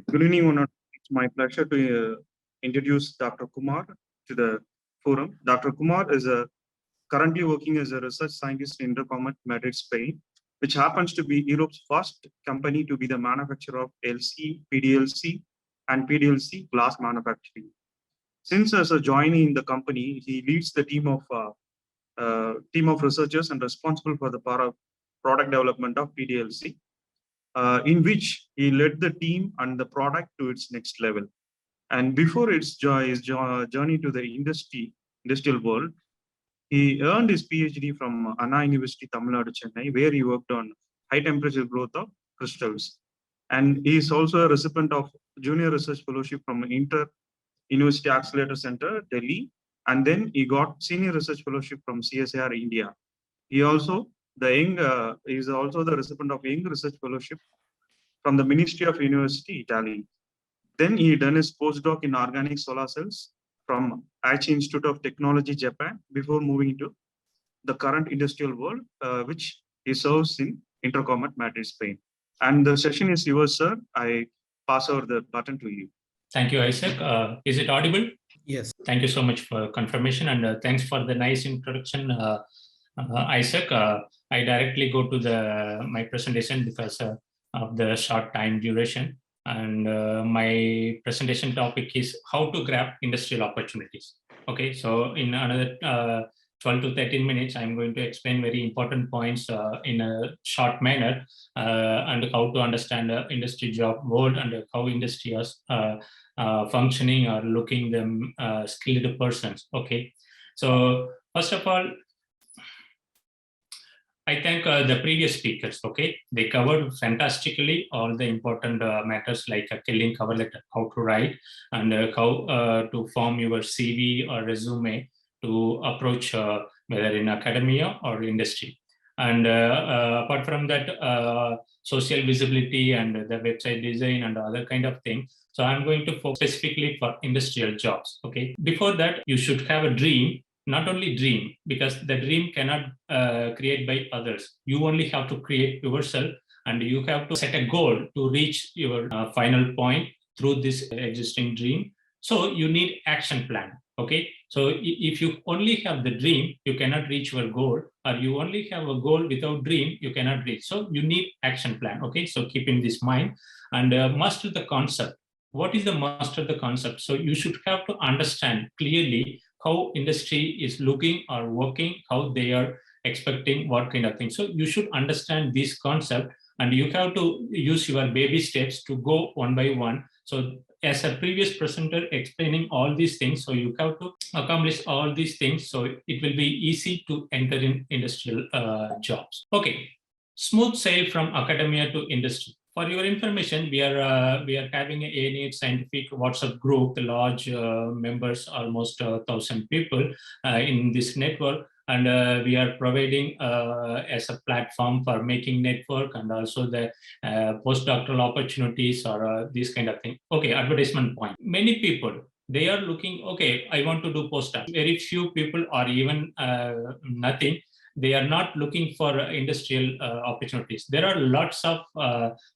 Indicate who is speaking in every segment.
Speaker 1: Good evening, One. It's my pleasure to introduce Dr. Kumar to the forum. Dr. Kumar is currently working as a research scientist in Intercomet Madrid, Spain, which happens to be Europe's first company to be the manufacturer of LC, PDLC, and PDLC glass manufacturing. Since as a joinee in the company, he leads the team of researchers and responsible for the product development of PDLC, in which he led the team and the product to its next level. And before his journey to the industrial world, he earned his PhD from Anna University, Tamil Nadu, Chennai, where he worked on high temperature growth of crystals. And he is also a recipient of Junior Research Fellowship from Inter University Accelerator Center, Delhi. And then he got Senior Research Fellowship from CSIR India. He also is also the recipient of Young Research Fellowship from the Ministry of University, Italy. Then he done his postdoc in organic solar cells from Aichi Institute of Technology, Japan, before moving into the current industrial world, which he serves in Intercomet Madrid, Spain. And the session is yours, sir. I pass over the button to you.
Speaker 2: Thank you, Isaac. Is it audible?
Speaker 3: Yes.
Speaker 2: Thank you so much for confirmation, and thanks for the nice introduction, Isaac. I directly go to my presentation because of the short time duration. And my presentation topic is how to grab industrial opportunities. Okay, so in another 12 to 13 minutes, I'm going to explain very important points in a short manner, and how to understand the industry job world and how industry is functioning or looking them skilled persons. Okay, so first of all, I thank the previous speakers. Okay, they covered fantastically all the important matters like killing cover letter, how to write, and how to form your CV or resume to approach whether in academia or industry. And apart from that, social visibility and the website design and other kind of things. So I'm going to focus specifically for industrial jobs. Okay, before that, you should have a dream. Not only dream, because the dream cannot create by others. You only have to create yourself, and you have to set a goal to reach your final point through this existing dream. So you need action plan. Okay, so if you only have the dream, you cannot reach your goal, or you only have a goal without dream, you cannot reach. So you need action plan. Okay, so keep in this mind and master the concept. What is the master the concept? So you should have to understand clearly how industry is looking or working, how they are expecting what kind of thing. So you should understand this concept, and you have to use your baby steps to go one by one. So as a previous presenter explaining all these things, so you have to accomplish all these things, so it will be easy to enter in industrial jobs. Okay, smooth sail from academia to industry. For your information, we are having a ANH scientific WhatsApp group, the large members, almost 1,000 people in this network, and we are providing as a platform for making network and also the postdoctoral opportunities or this kind of thing. Okay, advertisement point. Many people, they are looking, okay, I want to do postdoc. Very few people or even nothing. They are not looking for industrial opportunities. There are lots of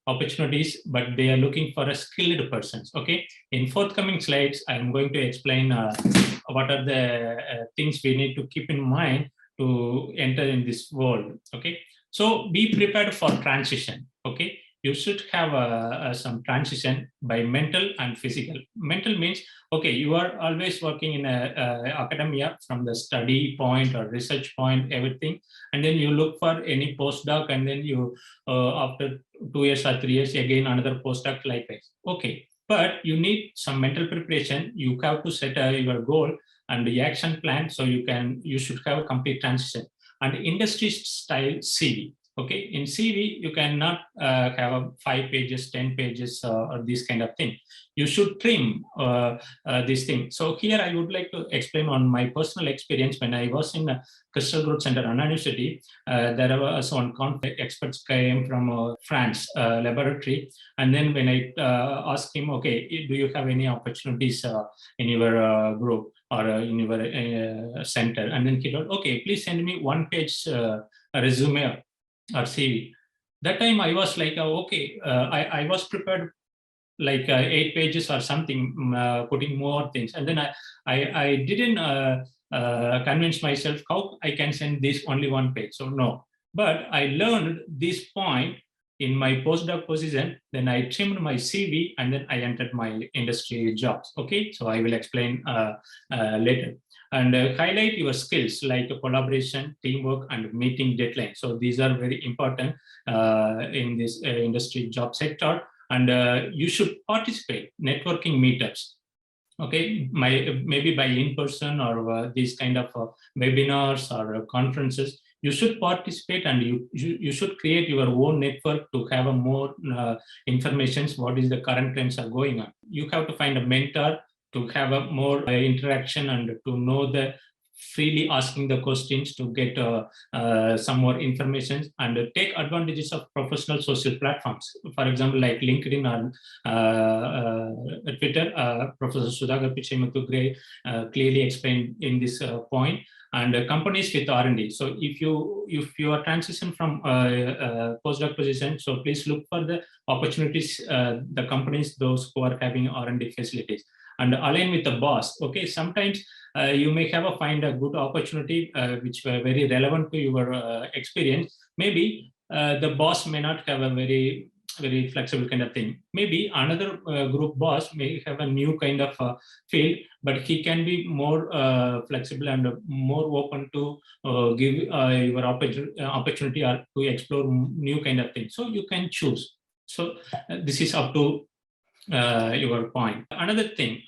Speaker 2: opportunities, but they are looking for a skilled persons. Okay, in forthcoming slides, I'm going to explain what are the things we need to keep in mind to enter in this world. Okay, so be prepared for transition. Okay, you should have some transition by mental and physical. Mental means, okay, you are always working in academia from the study point or research point, everything, and then you look for any postdoc, and then you after 2 years or 3 years again another postdoc, like this. Okay, but you need some mental preparation. You have to set your goal and the action plan, so you should have a complete transition. And industry style CV. Okay, in CV, you cannot have 5 pages, 10 pages, or this kind of thing. You should trim this thing. So here I would like to explain on my personal experience. When I was in Crystal Growth Center, Anna University, there was one conference, experts came from France laboratory. And then when I asked him, okay, do you have any opportunities in your group or in your center? And then he told, okay, please send me 1-page resume or CV. That time I was like, okay, I was prepared like 8 pages or something, putting more things. And then I didn't convince myself how I can send this only 1 page. So no, but I learned this point in my postdoc position. Then I trimmed my CV and then I entered my industry jobs. Okay, so I will explain later. And highlight your skills like collaboration, teamwork, and meeting deadlines. So these are very important in this industry job sector. And you should participate networking meetups. Okay, maybe by in-person or these kind of webinars or conferences. You should participate, and you should create your own network to have a more information what is the current trends are going on. You have to find a mentor to have a more interaction and to know the freely asking the questions to get some more information, and take advantages of professional social platforms. For example, like LinkedIn or Twitter. Professor Sudhakar Pichai Gray clearly explained in this point. And companies with R&D. So if you are transition from postdoc position, so please look for the opportunities, the companies, those who are having R&D facilities, and align with the boss. Okay, sometimes you may find a good opportunity which were very relevant to your experience. Maybe the boss may not have a very flexible kind of thing. Maybe another group boss may have a new kind of field, but he can be more flexible and more open to give your opportunity or to explore new kind of things. So you can choose. So this is up to your point. Another thing,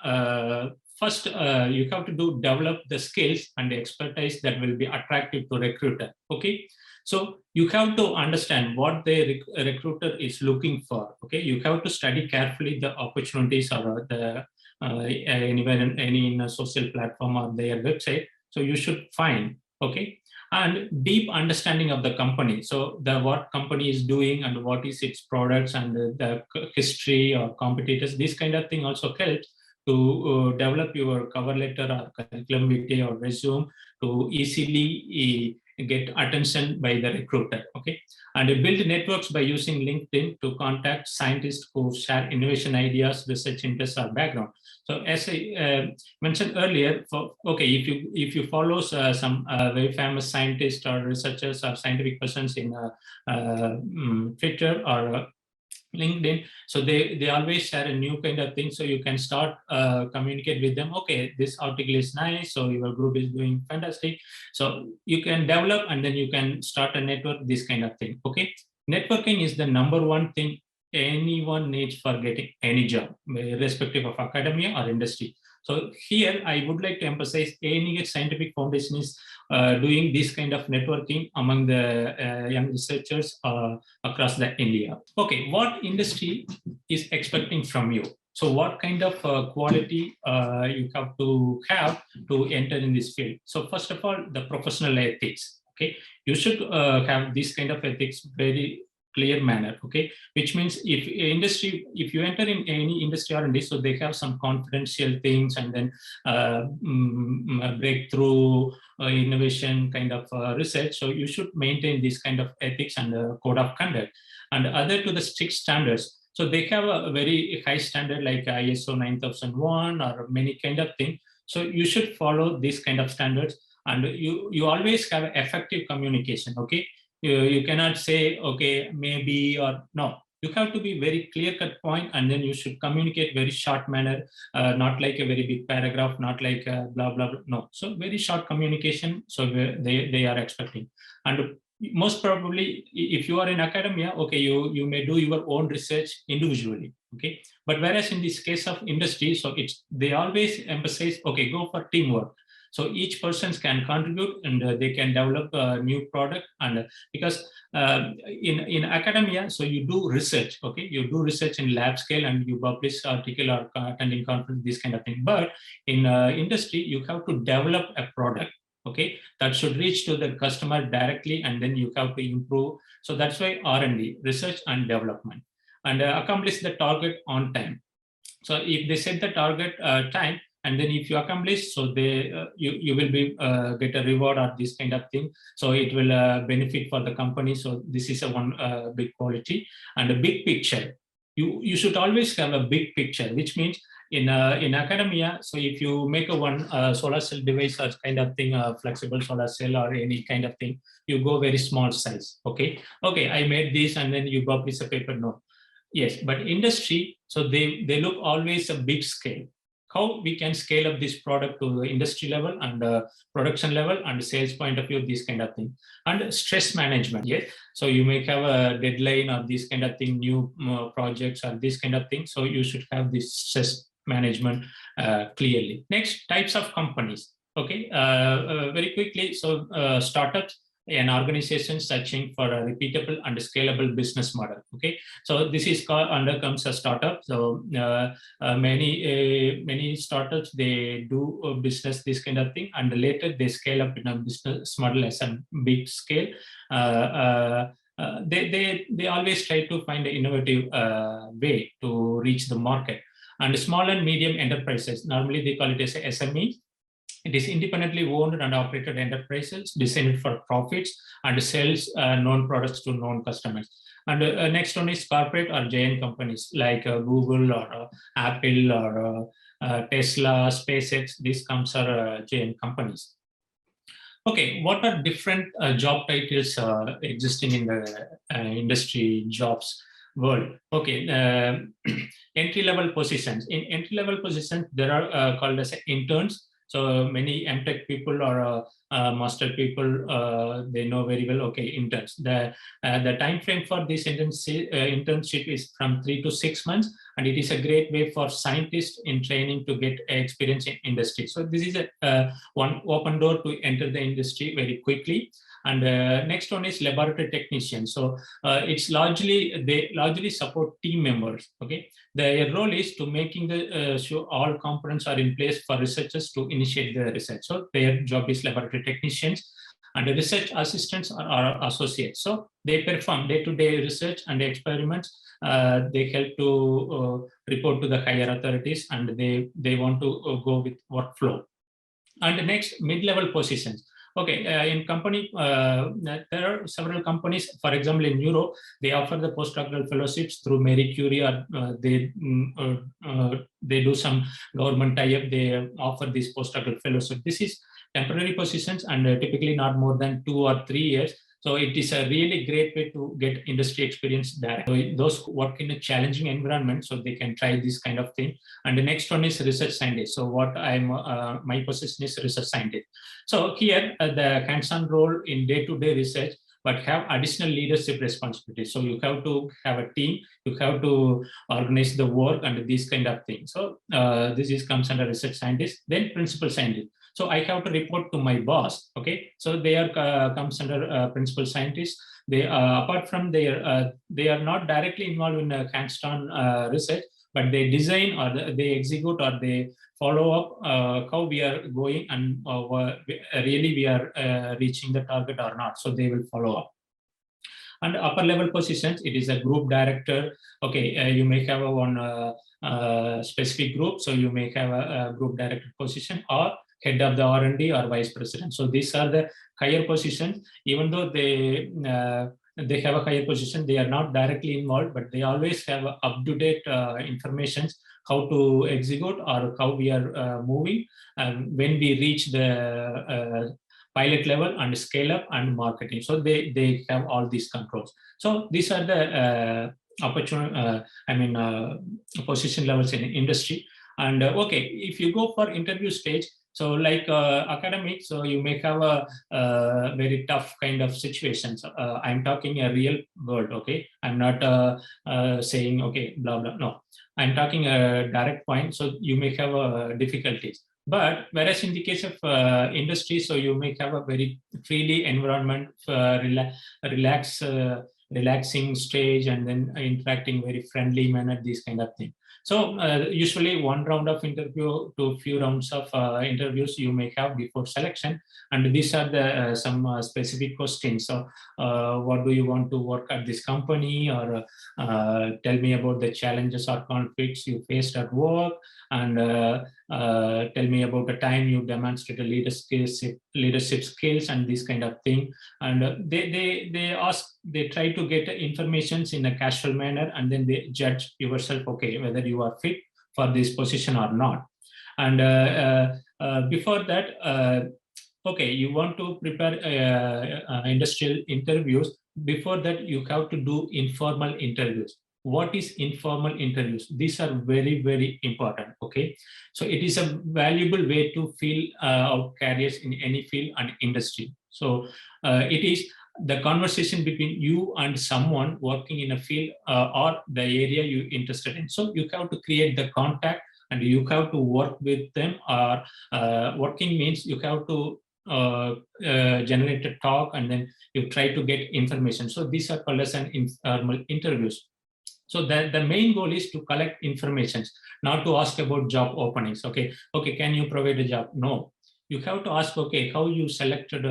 Speaker 2: first you have to develop the skills and expertise that will be attractive to recruiter. Okay, so you have to understand what the recruiter is looking for. Okay, you have to study carefully the opportunities or the anywhere in any social platform or their website. So you should find, okay, and deep understanding of the company. So what company is doing and what is its products and the history or competitors. This kind of thing also helps to develop your cover letter or curriculum vitae or resume to easily get attention by the recruiter. Okay, and build networks by using LinkedIn to contact scientists who share innovation ideas, research interests, or background. So as I mentioned earlier, if you follow some very famous scientists or researchers or scientific persons in Twitter or LinkedIn, so they always share a new kind of thing. So you can start communicate with them. Okay, this article is nice, so your group is doing fantastic. So you can develop and then you can start a network, this kind of thing. Okay, networking is the number one thing anyone needs for getting any job, irrespective of academia or industry. So here I would like to emphasize any scientific foundation is doing this kind of networking among the young researchers across the India. Okay, what industry is expecting from you? So what kind of quality you have to enter in this field? So first of all, the professional ethics. Okay, you should have this kind of ethics very clear manner. Okay, which means if you enter in any industry R&D, so they have some confidential things, and then breakthrough innovation kind of research. So you should maintain this kind of ethics and code of conduct, and other to the strict standards. So they have a very high standard like ISO 9001 or many kind of thing. So you should follow this kind of standards, and you always have effective communication. Okay, you cannot say okay maybe or no. You have to be very clear cut point, and then you should communicate very short manner, not like a very big paragraph, not like blah blah blah. No, so very short communication. So they are expecting, and most probably if you are in academia, okay, you may do your own research individually. Okay, but whereas in this case of industry, so they always emphasize okay, go for teamwork. So each person can contribute and they can develop a new product. And because in academia, so you do research, okay, you do research in lab scale and you publish article or attending conference, this kind of thing. But in industry, you have to develop a product, okay, that should reach to the customer directly, and then you have to improve. So that's why R&D, research and development, and accomplish the target on time. So if they set the target time, and then if you accomplish, so you will be get a reward or this kind of thing. So it will benefit for the company. So this is a one big quality and a big picture. you should always have a big picture, which means in academia, so if you make a one solar cell device or kind of thing, a flexible solar cell or any kind of thing, you go very small size. Okay, I made this and then you publish a paper. No, yes, but industry, so they look always a big scale. How we can scale up this product to the industry level and production level and sales point of view, this kind of thing. And stress management, yes. So you may have a deadline or this kind of thing, new projects or this kind of thing. So you should have this stress management clearly. Next, types of companies. Okay, very quickly. So startups, an organization searching for a repeatable and scalable business model. Okay, so this is called under comes a startup. So many startups, they do business this kind of thing, and later they scale up in a business model as a big scale. They always try to find an innovative way to reach the market. And small and medium enterprises, normally they call it as SME. It is independently owned and operated enterprises designed for profits and sells known products to known customers. And next one is corporate or giant companies like Google or Apple or Tesla, SpaceX. These comes are giant companies. Okay, what are different job titles existing in the industry jobs world? Okay, entry-level positions. In entry-level positions, there are called as interns. So many MTech people or master people, they know very well. Okay, interns. The time frame for this internship is from 3 to 6 months, and it is a great way for scientists in training to get experience in industry. So this is a one open door to enter the industry very quickly. And next one is laboratory technician. So it's they largely support team members. Okay, their role is to making the sure all components are in place for researchers to initiate the research. So their job is laboratory technicians, and the research assistants are associates. So they perform day-to-day research and experiments. They help to report to the higher authorities, and they want to go with workflow. And the next, mid-level positions. Okay, in company, there are several companies. For example, in Europe, they offer the postdoctoral fellowships through Marie Curie, or they do some government tie-up. They offer this postdoctoral fellowship. This is temporary positions and typically not more than 2 or 3 years. So it is a really great way to get industry experience direct. So those who work in a challenging environment, so they can try this kind of thing. And the next one is research scientist. So what my position is research scientist. So here the hands-on role in day-to-day research, but have additional leadership responsibilities. So you have to have a team, you have to organize the work and these kind of things. So this comes under research scientist. Then principal scientist. So I have to report to my boss. Okay, so they are comes under principal scientist. They apart from their they are not directly involved in hands-on research, but they design or they execute or they follow up how we are going and really we are reaching the target or not. So they will follow up. And upper level positions, it is a group director. Okay, you may have a one specific group, so you may have a group director position, or head of the R&D or vice president. So these are the higher positions. Even though they have a higher position, they are not directly involved, but they always have up-to-date information how to execute or how we are moving when we reach the pilot level and scale up and marketing. So they have all these controls. So these are the position levels in industry. And okay, if you go for interview stage, so like academic, so you may have a very tough kind of situations. I'm talking a real world, okay? I'm not saying, okay, blah, blah, no. I'm talking a direct point, so you may have difficulties. But whereas in the case of industry, so you may have a very freely environment, relaxing stage, and then interacting very friendly manner, this kind of thing. So usually one round of interview to few rounds of interviews you may have before selection, and these are the some specific questions. So what do you want to work at this company, or tell me about the challenges or conflicts you faced at work, and tell me about the time you demonstrated leadership skills and this kind of thing. And they ask they try to get informations in a casual manner, and then they judge yourself, okay, whether you are fit for this position or not. And before that, okay, you want to prepare industrial interviews. Before that, you have to do informal interviews. What is informal interviews? These are very, very important. Okay, so it is a valuable way to feel out careers in any field and industry. So it is the conversation between you and someone working in a field or the area you're interested in. So you have to create the contact and you have to work with them, or working means you have to generate a talk and then you try to get information. So these are called as an informal interviews. So the main goal is to collect information, not to ask about job openings. Okay, can you provide a job? No, you have to ask, okay, how you selected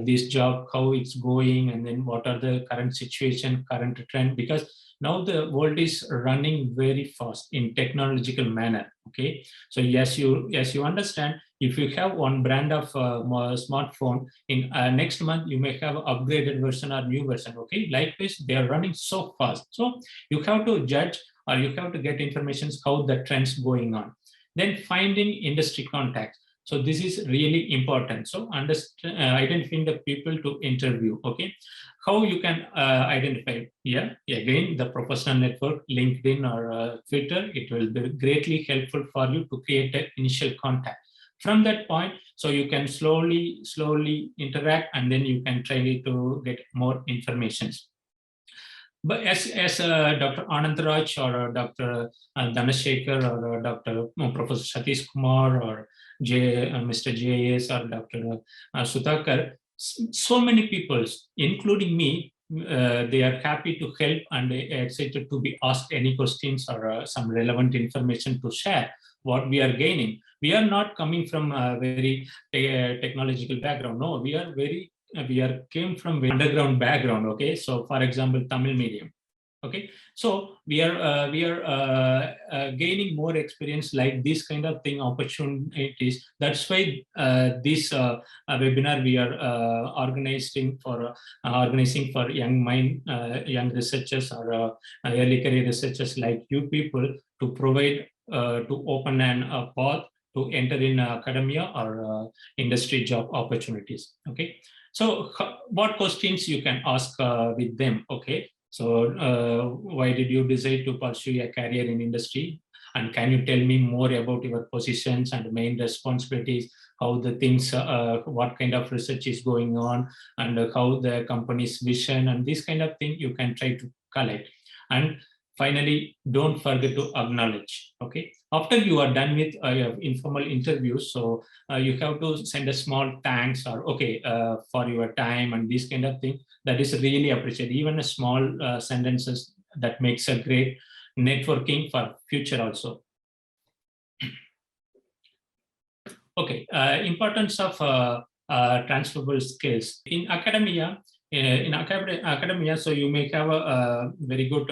Speaker 2: this job, how it's going, and then what are the current situation, current trend, because now the world is running very fast in technological manner. Okay, so yes, you understand, if you have one brand of smartphone, in next month you may have upgraded version or new version. Okay, likewise they are running so fast, so you have to judge or you have to get information how the trends going on. Then finding industry contacts. So this is really important. So identifying the people to interview. Okay, how you can identify? Yeah, again, the professional network, LinkedIn or Twitter, it will be greatly helpful for you to create an initial contact. From that point, so you can slowly interact, and then you can try to get more information. But as Dr. Anandraj or Dr. Dhanashekhar or Dr. Professor Satish Kumar or Mr. JS or Dr. Sudhakar, so many people, including me, they are happy to help and excited to be asked any questions or some relevant information to share what we are gaining. We are not coming from a very technological background. No, we came from underground background. Okay, so for example, Tamil medium. Okay, so we are gaining more experience like this kind of thing, opportunities. That's why this webinar we are organizing for young mind, young researchers or early career researchers like you people, to provide to open a path to enter in academia or industry job opportunities. Okay, so what questions you can ask with them? Okay, so why did you decide to pursue a career in industry? And can you tell me more about your positions and main responsibilities, how the things, what kind of research is going on, and how the company's vision and this kind of thing you can try to collect. And finally, don't forget to acknowledge. Okay, after you are done with informal interviews, so you have to send a small thanks or okay for your time and this kind of thing. That is really appreciated. Even a small sentences that makes a great networking for future also. Okay, importance of transferable skills in academia. In academia, so you may have a very good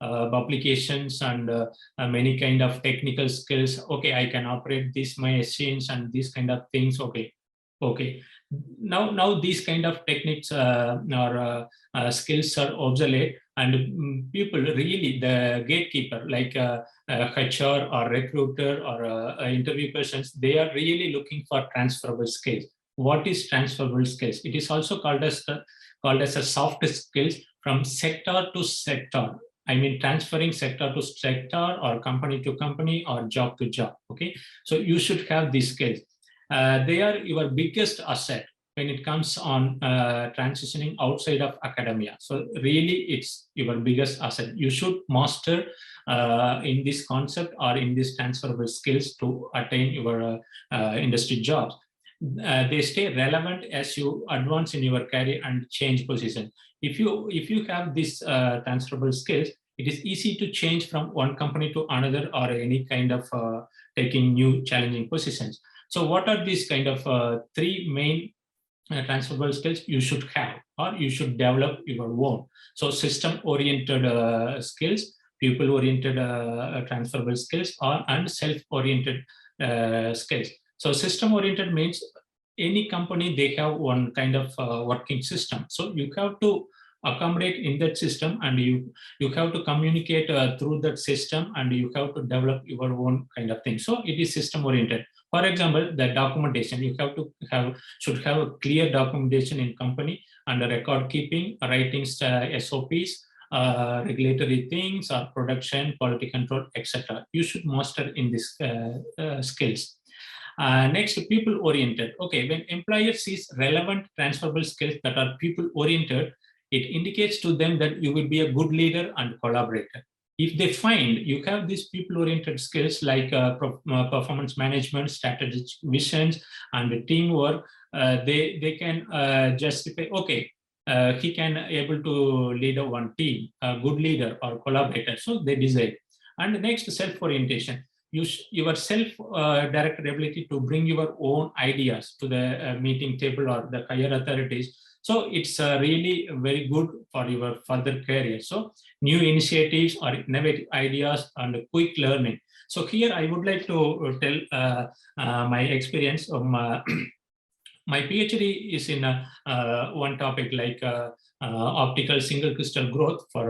Speaker 2: publications and many kind of technical skills. Okay, I can operate these machines and these kind of things. Okay. Now these kind of techniques or skills are obsolete, and people really, the gatekeeper like HR or recruiter or interview persons, they are really looking for transferable skills. What is transferable skills? It is also called as a soft skills from sector to sector. I mean, transferring sector to sector or company to company or job to job. Okay, so you should have these skills. They are your biggest asset when it comes on transitioning outside of academia. So really, it's your biggest asset. You should master in this concept or in these transferable skills to attain your industry jobs. They stay relevant as you advance in your career and change position. If you have these transferable skills, it is easy to change from one company to another or any kind of taking new challenging positions. So what are these kind of three main transferable skills you should have or you should develop your own? So system-oriented skills, people-oriented transferable skills, and self-oriented skills. So system-oriented means any company, they have one kind of working system. So you have to accommodate in that system, and you have to communicate through that system, and you have to develop your own kind of thing. So it is system oriented. For example, the documentation, you have to should have a clear documentation in company, and record keeping, writing SOPs, regulatory things, or production, quality control, etc. You should master in this skills. Next, people oriented. Okay, when employer sees relevant transferable skills that are people oriented, it indicates to them that you will be a good leader and collaborator. If they find you have these people oriented skills like performance management, strategic visions, and teamwork, they can justify, okay, he can able to lead one team, a good leader or collaborator. So they decide. And next, self-orientation. Your self-directed ability to bring your own ideas to the meeting table or the higher authorities. So it's really very good for your further career. So new initiatives or innovative ideas and quick learning. So here I would like to tell my experience of my PhD is in one topic like optical single crystal growth for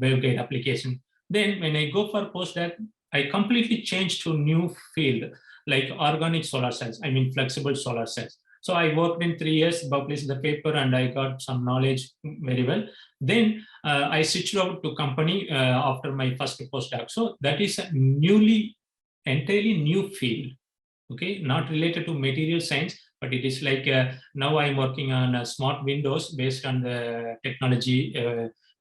Speaker 2: waveguide application. Then when I go for postdoc, I completely changed to new field like organic solar cells, I mean flexible solar cells. So I worked in 3 years, published the paper, and I got some knowledge very well. Then I switched out to company after my first postdoc. So that is a entirely new field, okay, not related to material science, but it is like now I'm working on smart windows based on the technology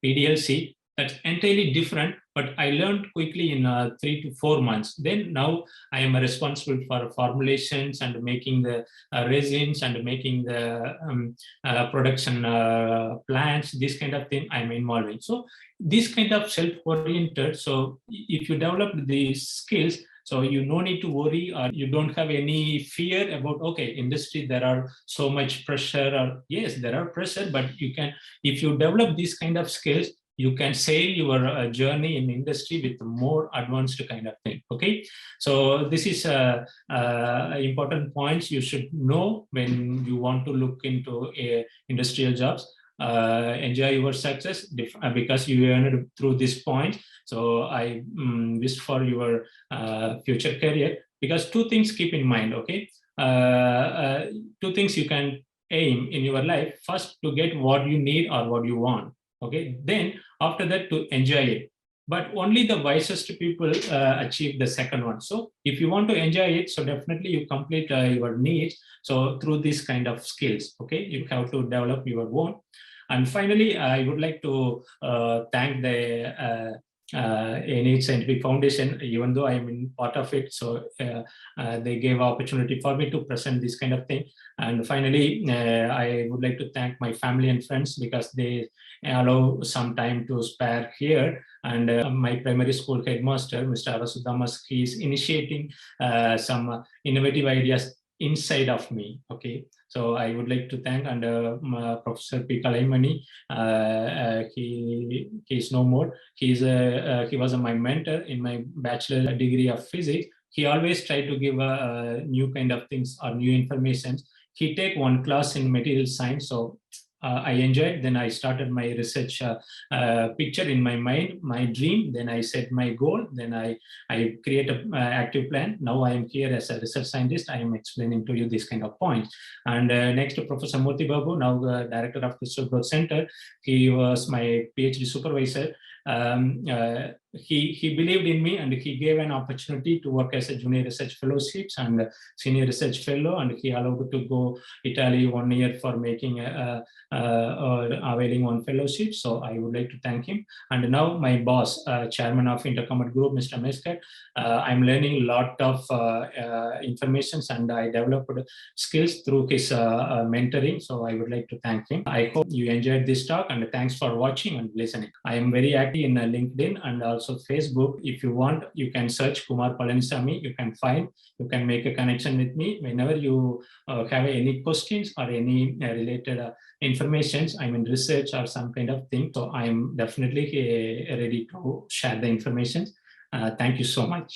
Speaker 2: PDLC. That's entirely different, but I learned quickly in 3 to 4 months. Then now I am responsible for formulations and making the resins and making the production plants, this kind of thing I'm involved in. So this kind of self-oriented. So if you develop these skills, so you no need to worry, or you don't have any fear about, okay, industry, there are so much pressure, or yes, there are pressure, but you can, if you develop these kind of skills, you can sail your journey in industry with more advanced kind of thing, okay? So this is important points you should know when you want to look into industrial jobs. Enjoy your success because you earned through this point. So I wish for your future career, because 2 things keep in mind, okay? 2 things you can aim in your life. First, to get what you need or what you want, okay? Then after that, to enjoy it. But only the wisest people achieve the second one. So if you want to enjoy it, so definitely you complete your needs. So through this kind of skills, okay, you have to develop your own. And finally, I would like to thank the NH Scientific Foundation, even though I'm in part of it. So they gave opportunity for me to present this kind of thing. And finally, I would like to thank my family and friends, because they allow some time to spare here. And my primary school headmaster, Mr. Arasudamas, he is initiating some innovative ideas inside of me, okay? So I would like to thank Professor P. Kalaimani. He is no more. He was my mentor in my bachelor degree of physics. He always tried to give new kind of things or new information. He take one class in material science, so I enjoyed. Then I started my research picture in my mind, my dream. Then I set my goal. Then I create an active plan. Now I am here as a research scientist. I am explaining to you this kind of points. And next to Professor Murthy Babu, now the director of the Growth Center. He was my PhD supervisor. He believed in me, and he gave an opportunity to work as a junior research fellowships and senior research fellow, and he allowed to go Italy 1 year for making or availing one fellowship. So I would like to thank him. And now my boss, chairman of Intercomet Group, Mr. Meskat, I'm learning a lot of information, and I developed skills through his mentoring. So I would like to thank him. I hope you enjoyed this talk, and thanks for watching and listening. I am very active in LinkedIn and also Facebook. If you want, you can search Kumar Palanisamy. You can find, you can make a connection with me whenever you have any questions or any related informations. I'm in research or some kind of thing. So I'm definitely ready to share the information. Thank you so much.